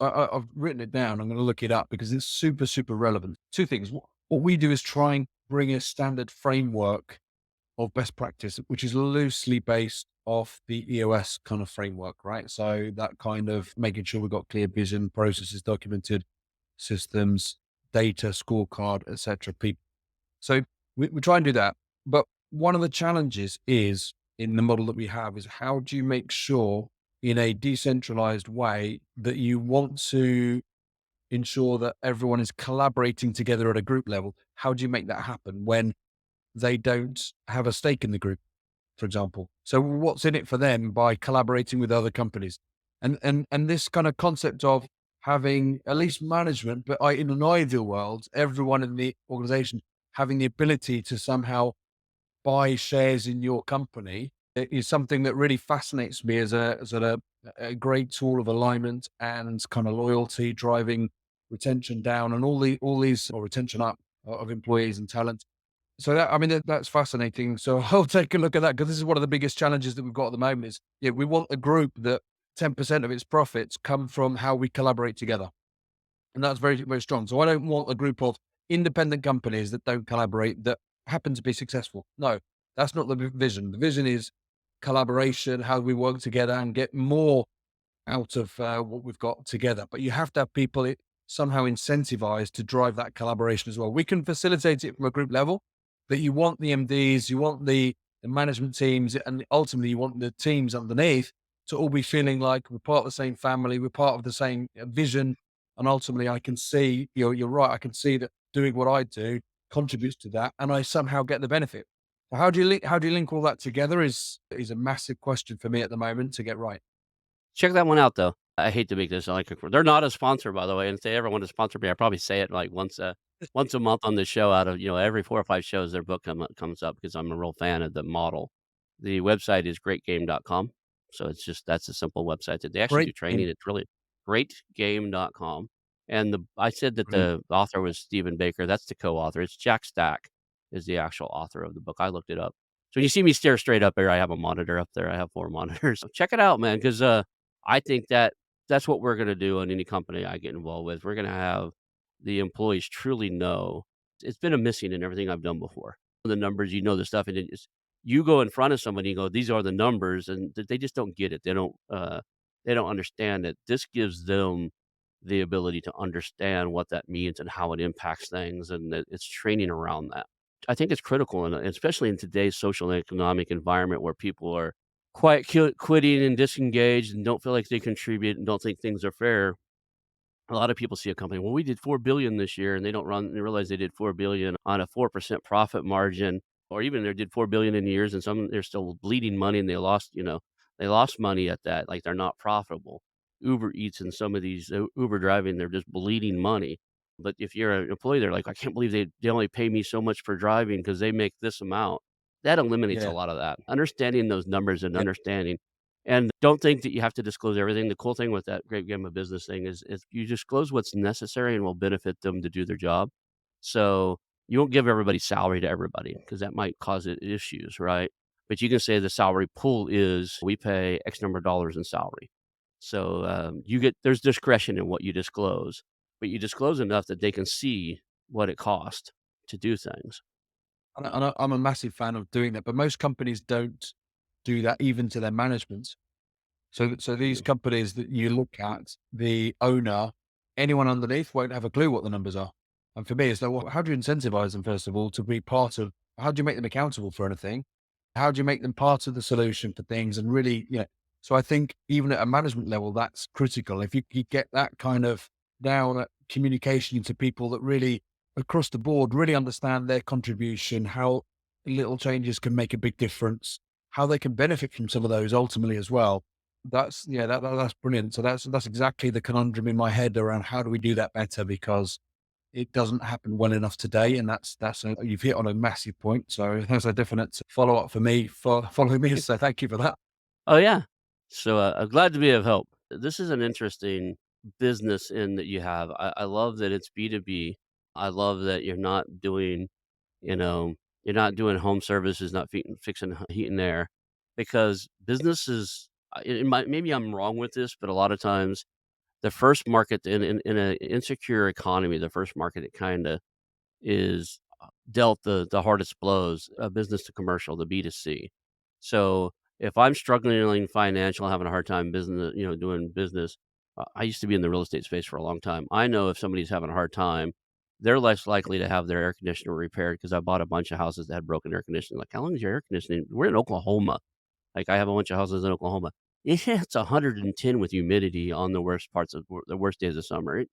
I've written it down. I'm going to look it up because it's super, super relevant. Two things. What we do is try and bring a standard framework of best practice, which is loosely based off the EOS kind of framework, right? So that kind of making sure we've got clear vision, processes documented, systems, data, scorecard, etc. People. So we try and do that. But one of the challenges is in the model that we have is how do you make sure in a decentralized way that you want to ensure that everyone is collaborating together at a group level? How do you make that happen when they don't have a stake in the group, for example? So what's in it for them by collaborating with other companies? And this kind of concept of having at least management, but in an ideal world, everyone in the organization having the ability to somehow buy shares in your company is something that really fascinates me as a great tool of alignment and kind of loyalty, driving retention down and all these or retention up of employees and talent. So that's fascinating. So I'll take a look at that because this is one of the biggest challenges that we've got at the moment is, yeah, we want a group that 10% of its profits come from how we collaborate together. And that's very, very strong. So I don't want a group of independent companies that don't collaborate that happen to be successful. No, that's not the vision. The vision is collaboration, how we work together and get more out of what we've got together. But you have to have people somehow incentivized to drive that collaboration as well. We can facilitate it from a group level, but you want the MDs, you want the management teams, and ultimately you want the teams underneath to all be feeling like we're part of the same family, we're part of the same vision. And ultimately, I can see you're right. I can see that doing what I do contributes to that, and I somehow get the benefit. So how do you link all that together is a massive question for me at the moment to get right. Check that one out, though. I hate to make this sound like a they're not a sponsor, by the way, and if they ever want to sponsor me, I probably say it, like, once a month on the show out of, every 4 or 5 shows, their book comes up because I'm a real fan of the model. The website is greatgame.com, so that's a simple website that they actually Great do training. game. It's really greatgame.com, and I said that Brilliant. the author was Stephen Baker, that's the co-author. It's Jack Stack is the actual author of the book. I looked it up. So when you see me stare straight up here, I have a monitor up there. I have 4 monitors. So check it out, man, because I think that that's what we're gonna do in any company I get involved with. We're gonna have the employees truly know it's been a missing in everything I've done before. The numbers, the stuff, and it's you go in front of somebody and go, "These are the numbers," and they just don't get it. They don't understand it. This gives them the ability to understand what that means and how it impacts things, and that it's training around that. I think it's critical, and especially in today's social and economic environment where people are quitting and disengaged and don't feel like they contribute and don't think things are fair. A lot of people see a company, well, we did 4 billion this year, and they realize they did 4 billion on a 4% profit margin, or even they did 4 billion in years, and some they're still bleeding money, and they lost money at that, like they're not profitable. Uber Eats and some of these Uber driving, they're just bleeding money. But if you're an employee, they're like, I can't believe they only pay me so much for driving because they make this amount. That eliminates a Yeah. lot of that. Understanding those numbers and Yeah. understanding and don't think that you have to disclose everything. The cool thing with that great game of business thing is you disclose what's necessary and will benefit them to do their job. So you won't give everybody salary to everybody because that might cause issues, right? But you can say the salary pool is we pay X number of dollars in salary. So there's discretion in what you disclose, but you disclose enough that they can see what it costs to do things. I'm a massive fan of doing that, but most companies don't do that even to their management. So these Mhm. companies that you look at, the owner, anyone underneath won't have a clue what the numbers are. And for me, it's like, well, how do you incentivize them, first of all, to be part of, how do you make them accountable for anything? How do you make them part of the solution for things? And really, so I think even at a management level, that's critical. If you get that kind of down at communication to people that really across the board really understand their contribution, how little changes can make a big difference, how they can benefit from some of those ultimately as well. That's brilliant. So that's exactly the conundrum in my head around how do we do that better, because it doesn't happen well enough today, and you've hit on a massive point. So that's a definite follow up for me for following me. So thank you for that. Oh, yeah. So, I'm glad to be of help. This is an interesting business in that you have. I love that it's B2B. I love that you know, you're not doing home services, not fixing heat and air, because businesses, it might, maybe I'm wrong with this, but a lot of times the first market in an insecure economy, the first market it kinda is, dealt the hardest blows, business to commercial, the B2C. So, if I'm struggling financial, having a hard time doing business, I used to be in the real estate space for a long time. I know if somebody's having a hard time, they're less likely to have their air conditioner repaired because I bought a bunch of houses that had broken air conditioning. Like, "How long is your air conditioning?" We're in Oklahoma. Like, I have a bunch of houses in Oklahoma. It hits 110 with humidity on the worst parts of the worst days of summer. It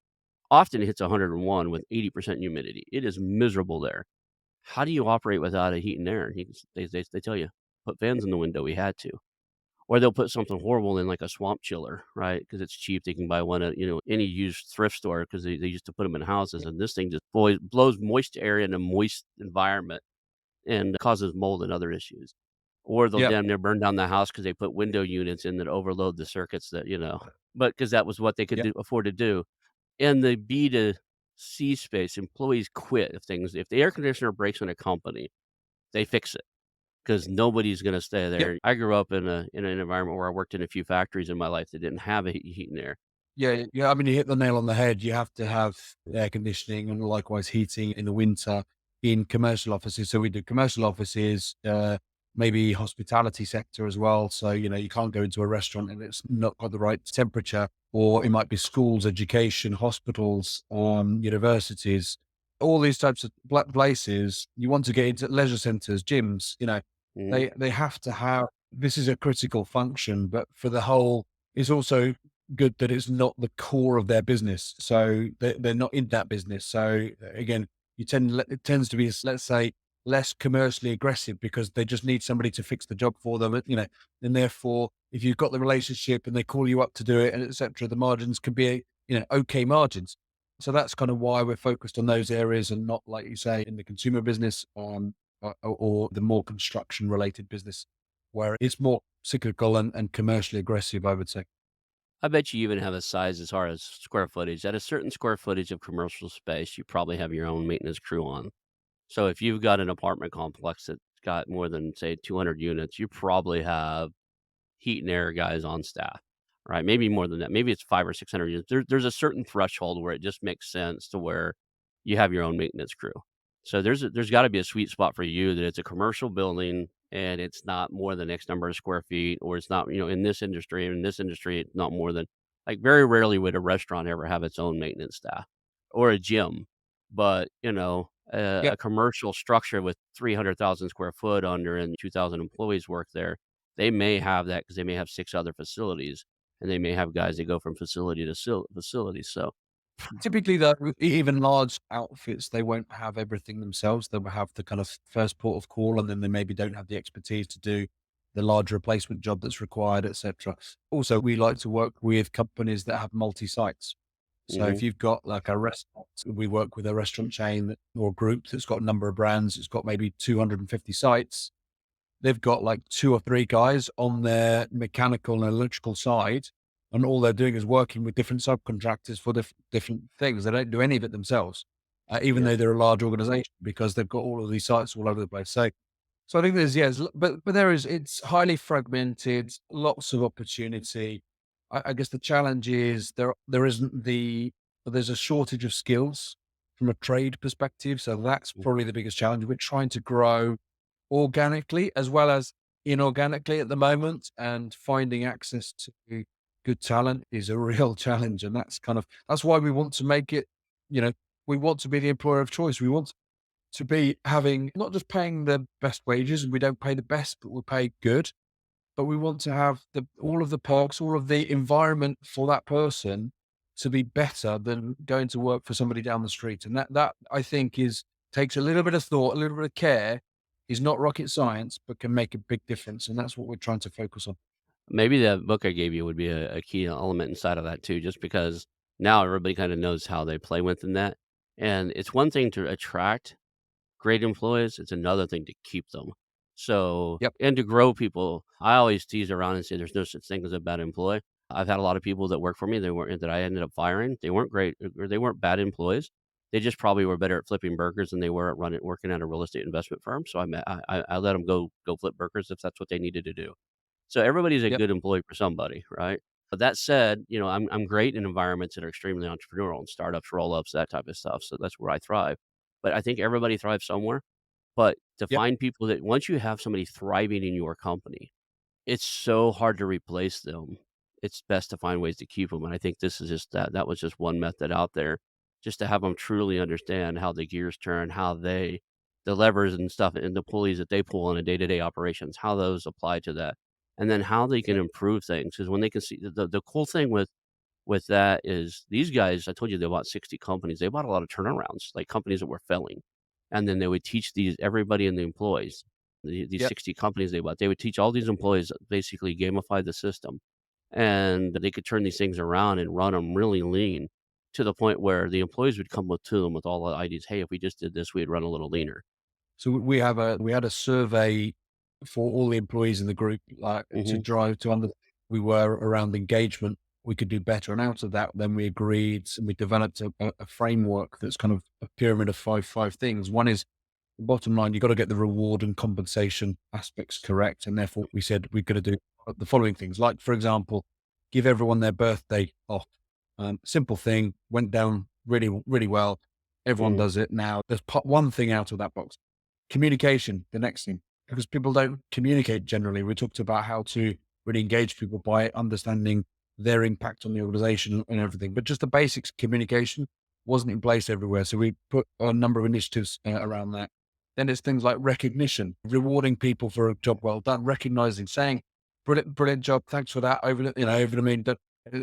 often hits 101 with 80% humidity. It is miserable there. How do you operate without a heat and air? They tell you, "Put fans in the window, we had to." Or they'll put something horrible in like a swamp chiller, right? Because it's cheap, they can buy one at, any used thrift store because they used to put them in houses, and this thing just blows moist air in a moist environment and causes mold and other issues. Or they'll Yep. damn near burn down the house because they put window units in that overload the circuits but because that was what they could Yep. afford to do. In the B to C space, employees quit if the air conditioner breaks in a company, they fix it because nobody's gonna stay Yep. there. I grew up in an environment where I worked in a few factories in my life that didn't have a heat and air. Yeah, yeah. I mean, you hit the nail on the head. You have to have air conditioning and likewise heating in the winter in commercial offices. So we do commercial offices, maybe hospitality sector as well. So, you can't go into a restaurant and it's not got the right temperature, or it might be schools, education, hospitals, universities, all these types of places. You want to get into leisure centers, gyms, Mhm, they have to have, this is a critical function, but for the whole, it's also good that it's not the core of their business. So they're not in that business. So again, it tends to be, let's say, less commercially aggressive because they just need somebody to fix the job for them. And therefore, if you've got the relationship and they call you up to do it and etc., the margins can be, okay margins. So that's kind of why we're focused on those areas and not, like you say, in the consumer business, or the more construction related business where it's more cyclical and commercially aggressive, I would say. I bet you even have a size as far as square footage. At a certain square footage of commercial space, you probably have your own maintenance crew on. So if you've got an apartment complex that's got more than, say, 200 units, you probably have heat and air guys on staff, right? Maybe more than that. Maybe it's 5 or 600 units. There's a certain threshold where it just makes sense to where you have your own maintenance crew. So there's gotta be a sweet spot for you that it's a commercial building and it's not more than X number of square feet, or it's not, in this industry, it's not more than like, very rarely would a restaurant ever have its own maintenance staff or a gym. But, Yeah. a commercial structure with 300,000 square foot under and 2,000 employees work there, they may have that because they may have 6 other facilities, and they may have guys that go from facility to facility, so Typically, though, even large outfits, they won't have everything themselves. They will have the kind of first port of call, and then they maybe don't have the expertise to do the large replacement job that's required, etc. Also, we like to work with companies that have multi sites. So if mhm. you've got like a restaurant, we work with a restaurant chain or group that's got a number of brands. It's got maybe 250 sites. They've got like 2 or 3 guys on their mechanical and electrical side, and all they're doing is working with different subcontractors for different things. They don't do any of it themselves, even Yeah. though they're a large organization, because they've got all of these sites all over the place. So I think there's, yes, but there is, it's highly fragmented, lots of opportunity. I guess the challenge is there isn't there's a shortage of skills from a trade perspective. So that's Mm, probably the biggest challenge. We're trying to grow organically as well as inorganically at the moment, and finding access to good talent is a real challenge. And that's why we want to make it, you know, we want to be the employer of choice. We want to be having not just paying the best wages, and we don't pay the best, but we pay good. But we want to have all of the perks, all of the environment for that person to be better than going to work for somebody down the street. And that I think is takes a little bit of thought, a little bit of care, is not rocket science, but can make a big difference. And that's what we're trying to focus on. Maybe that book I gave you would be a key element inside of that too, just because now everybody kind of knows how they play within that. And it's one thing to attract great employees, it's another thing to keep them. So, Yep. and to grow people, I always tease around and say there's no such thing as a bad employee. I've had a lot of people that work for me, they weren't that I ended up firing. They weren't great or they weren't bad employees. They just probably were better at flipping burgers than they were at running working at a real estate investment firm. So I let them go flip burgers if that's what they needed to do. So everybody's a Yep. good employee for somebody, right? But that said, I'm great in environments that are extremely entrepreneurial and startups, roll ups, that type of stuff. So that's where I thrive. But I think everybody thrives somewhere. But to Yep. find people that once you have somebody thriving in your company, it's so hard to replace them. It's best to find ways to keep them, and I think this is just that was just one method out there, just to have them truly understand how the gears turn, how the levers and stuff and the pulleys that they pull in a day-to-day operations, how those apply to that, and then how they can Yep. improve things. Because when they can see the cool thing with that is these guys, I told you they bought 60 companies. They bought a lot of turnarounds, like companies that were failing. And then they would teach everybody in the employees, these Yep. 60 companies they bought. They would teach all these employees basically gamify the system. And they could turn these things around and run them really lean to the point where the employees would come to them with all the ideas. Hey, if we just did this, we'd run a little leaner. So we had a survey for all the employees in the group, like to Hmm. drive to under we were around engagement. We could do better, and out of that, then we agreed and we developed a framework that's kind of a pyramid of five things. One is the bottom line: you got to get the reward and compensation aspects correct, and therefore we said we're going to do the following things. Like, for example, give everyone their birthday off. Simple thing, went down really well. Everyone Hmm. does it now. There's one thing out of that box. Communication, the next thing, because people don't communicate generally. We talked about how to really engage people by understanding their impact on the organization and everything, but just the basics communication wasn't in place everywhere. So we put a number of initiatives around that. Then it's things like recognition, rewarding people for a job well done, recognizing, saying, brilliant job. Thanks for that. Over the moon.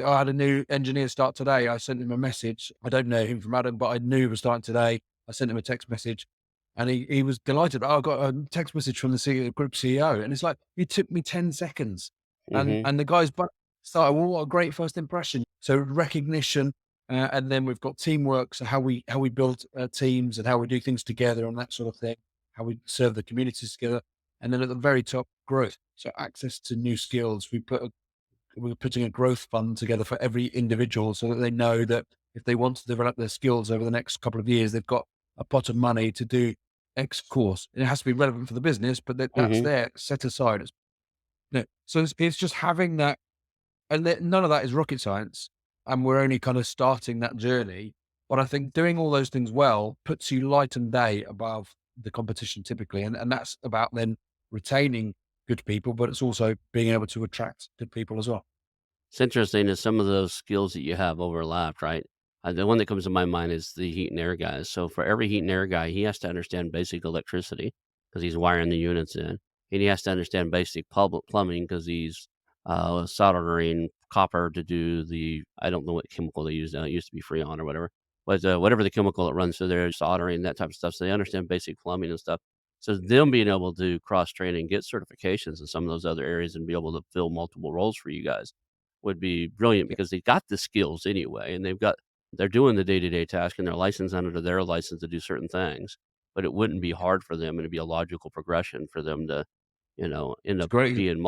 I had a new engineer start today. I sent him a message. I don't know him from Adam, but I knew he was starting today. I sent him a text message and he was delighted. "Oh, I got a text message from the group CEO." And it's like, "It took me 10 seconds." Hmm. And the guy's started, "Well, what a great first impression." So recognition, and then we've got teamwork. So how we build teams and how we do things together and that sort of thing, how we serve the communities together. And then at the very top, growth. So access to new skills. We're putting a growth fund together for every individual so that they know that if they want to develop their skills over the next couple of years, they've got a pot of money to do X course. It has to be relevant for the business, but that's Hmm. there set aside. So it's just having that, and none of that is rocket science. And we're only kind of starting that journey. But I think doing all those things well puts you light and day above the competition typically. And that's about then retaining good people, but it's also being able to attract good people as well. It's interesting that some of those skills that you have overlapped, right? The one that comes to my mind is the heat and air guys. So for every heat and air guy, he has to understand basic electricity because he's wiring the units in, and he has to understand basic public plumbing because he's soldering copper to do the I don't know what chemical they use now. It used to be Freon or whatever, but whatever the chemical that runs through there, soldering that type of stuff. So they understand basic plumbing and stuff. So them being able to cross train and get certifications in some of those other areas and be able to fill multiple roles for you guys would be brilliant Yeah. because they got the skills anyway, and they're doing the day-to-day task, and they're licensed under their license to do certain things, but it wouldn't be hard for them, and it'd be a logical progression for them to, end It's up great. being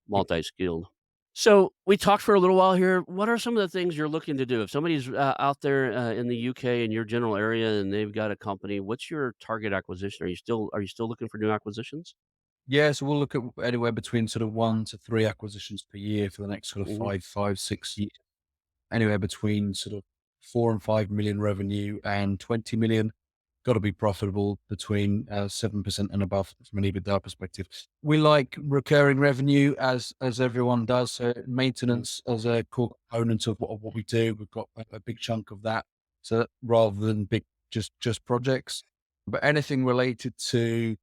multi-skilled. So, we talked for a little while here. What are some of the things you're looking to do? If somebody's, out there, in the UK in your general area and they've got a company, what's your target acquisition? Are you still looking for new acquisitions? Yeah, so we'll look at anywhere between sort of 1 to 3 acquisitions per year for the next sort of Mhm. 6 years. Anywhere between sort of 4 and 5 million revenue and 20 million got to be profitable between 7% and above from an EBITDA perspective. We like recurring revenue as everyone does. So maintenance as a core component of what we do. We've got a big chunk of that. So rather than big just projects, but anything related to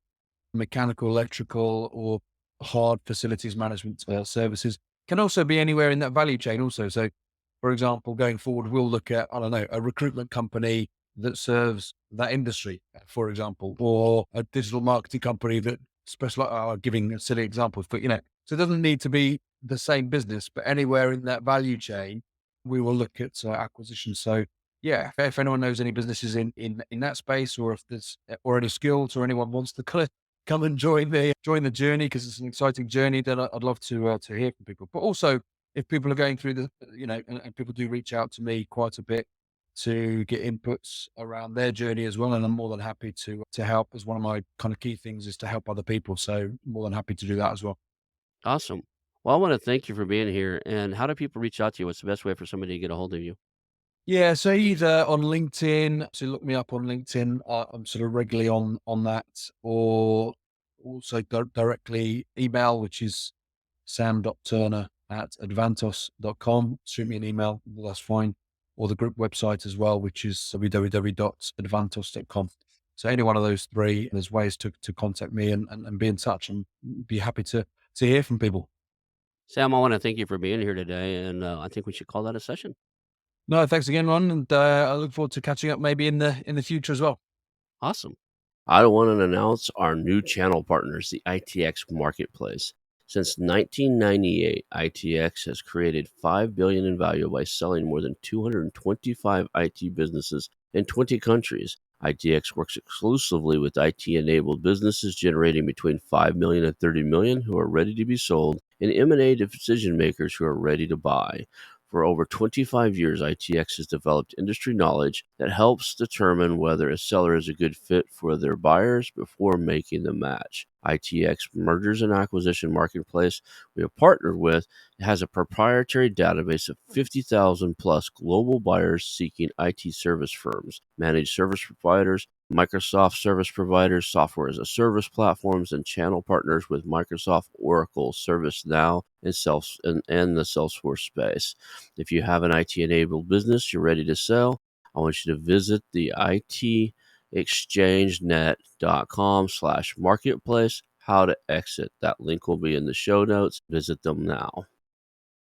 mechanical, electrical, or hard facilities management services can also be anywhere in that value chain also. So for example, going forward, we'll look at, I don't know, a recruitment company that serves that industry, for example, or a digital marketing company that specialize, giving silly examples, but so it doesn't need to be the same business, but anywhere in that value chain, we will look at acquisition. So yeah, if anyone knows any businesses in that space, or if there's, or any skills, or anyone wants to come and join the journey, because it's an exciting journey, then I'd love to hear from people. But also, if people are going through and people do reach out to me quite a bit to get inputs around their journey as well, and I'm more than happy to help. As one of my kind of key things is to help other people, so more than happy to do that as well. Awesome. Well, I want to thank you for being here. And how do people reach out to you? What's the best way for somebody to get a hold of you? Yeah, so either on LinkedIn, so look me up on LinkedIn. I'm sort of regularly on that, or also directly email, which is sam.turner@advantos.com. Shoot me an email, that's fine. Or the group website as well, which is www.advantos.com. So any one of those three, there's ways to contact me and be in touch, and be happy to hear from people. Sam, I want to thank you for being here today. And I think we should call that a session. No, thanks again, Ron, and I look forward to catching up maybe in the future as well. Awesome. I want to announce our new channel partners, the ITX Marketplace. Since 1998, ITX has created $5 billion in value by selling more than 225 IT businesses in 20 countries. ITX works exclusively with IT-enabled businesses generating between 5 million and 30 million who are ready to be sold, and M&A decision makers who are ready to buy. For over 25 years, ITX has developed industry knowledge that helps determine whether a seller is a good fit for their buyers before making the match. ITX Mergers and Acquisition Marketplace we have partnered with has a proprietary database of 50,000 plus global buyers seeking IT service firms, managed service providers, Microsoft service providers, software as a service platforms, and channel partners with Microsoft, Oracle, ServiceNow, and the Salesforce space. If you have an IT-enabled business you're ready to sell, I want you to visit the itexchangenet.com/marketplace. How to exit. That link will be in the show notes. Visit them now.